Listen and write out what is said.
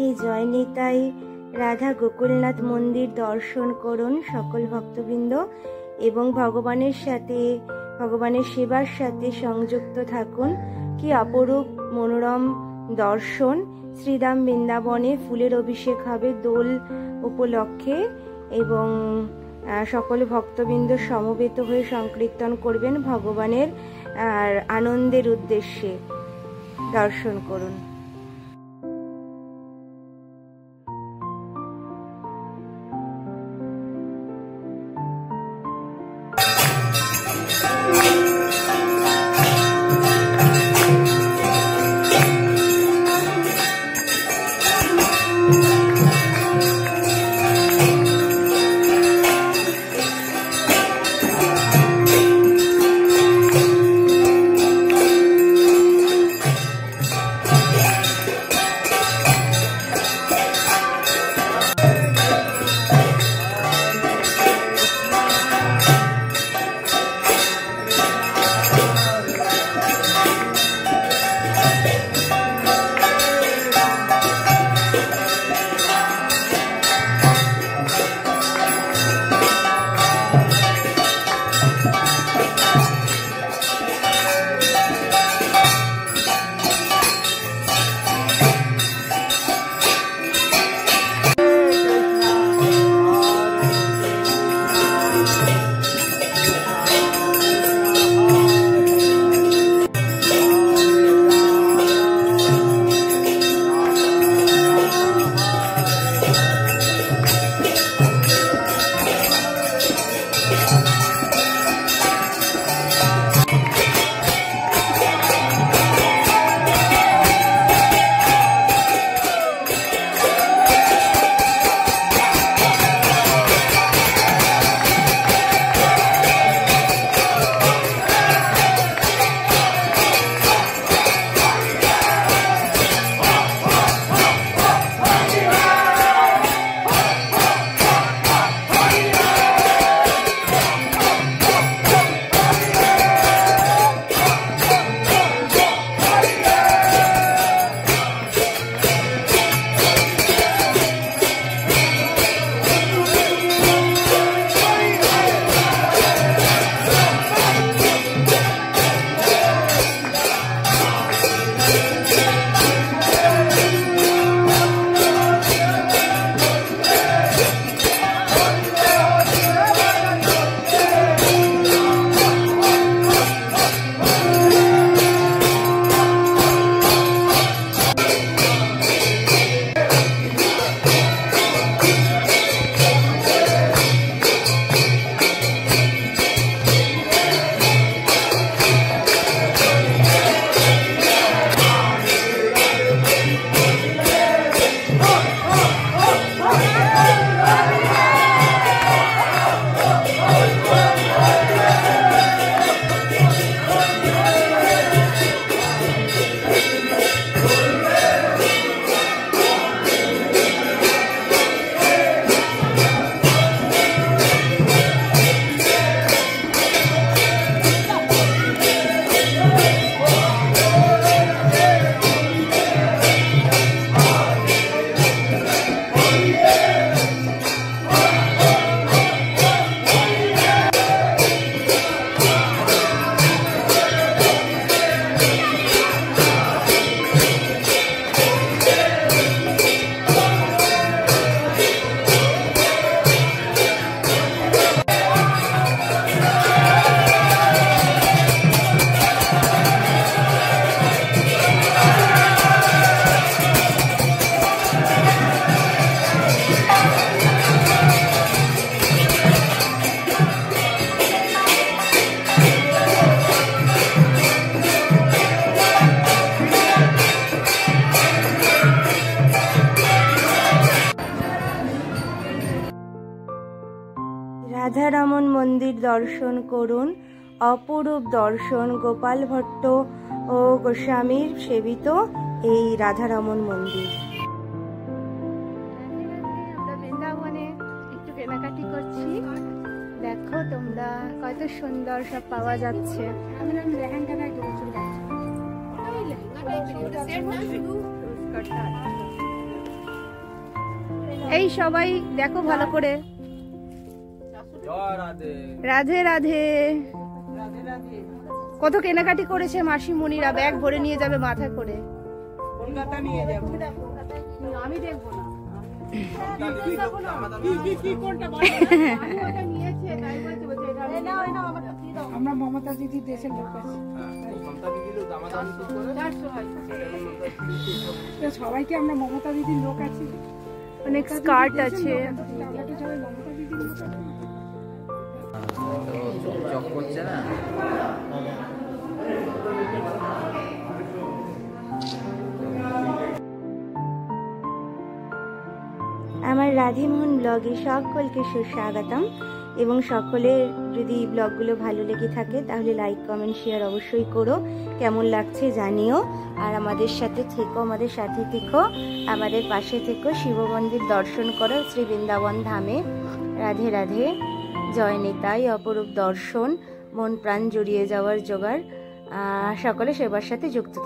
রাধে জয় নিতাই। রাধা গোকুলনাথ মন্দির দর্শন করুন সকল ভক্তবৃন্দ এবং ভগবানের সাথে, ভগবানের সেবার সাথে সংযুক্ত থাকুন। কি অপরূপ মনোরম দর্শন। শ্রীধাম বৃন্দাবনে ফুলের অভিষেক হবে দোল উপলক্ষে এবং সকল ভক্তবৃন্দ সমবেত হয়ে সংকীর্তন করবেন ভগবানের আনন্দের উদ্দেশ্যে। দর্শন করুন। রাধারমণ মন্দির দর্শন করুন। অপরূপ দর্শন। গোপাল ভট্ট ও গোস্বামীর সেবিত এই রাধারমণ মন্দির। আমরা বৃন্দাবনে একটু কেনাকাটি করছি। দেখো তোমরা কত সুন্দর সব পাওয়া যাচ্ছে। এই সবাই দেখো ভালো করে। রাধে রাধে। কত কেনাকাটি করেছে মাসিমণিরা, ব্যাগ ভরে নিয়ে যাবে মাথায় করে। কলকাতা নিয়ে যাবো। আমি দেখবো না। আমরা মমতা দিদির দেশের লোক আছি, সবাইকে আমরা মমতা দিদির লোক আছি। অনেক স্কার্ট আছে। আমার রাধেমোহন ব্লগে সকলকে সুস্বাগতম, এবং সকলের যদি ব্লগগুলো ভালো লেগে থাকে তাহলে লাইক কমেন্ট শেয়ার অবশ্যই করো, কেমন লাগছে জানিও। আর আমাদের সাথে থেকো, আমাদের সাথে থেকো, আমাদের পাশে থেকো। শিব মন্দির দর্শন করো শ্রী বৃন্দাবন ধামে। রাধে রাধে, জয় নিতাই, অপরূপ দর্শন, মন প্রাণ জুড়িয়ে যাওয়ার জোগাড়। সকলে সেবার সাথে যুক্ত।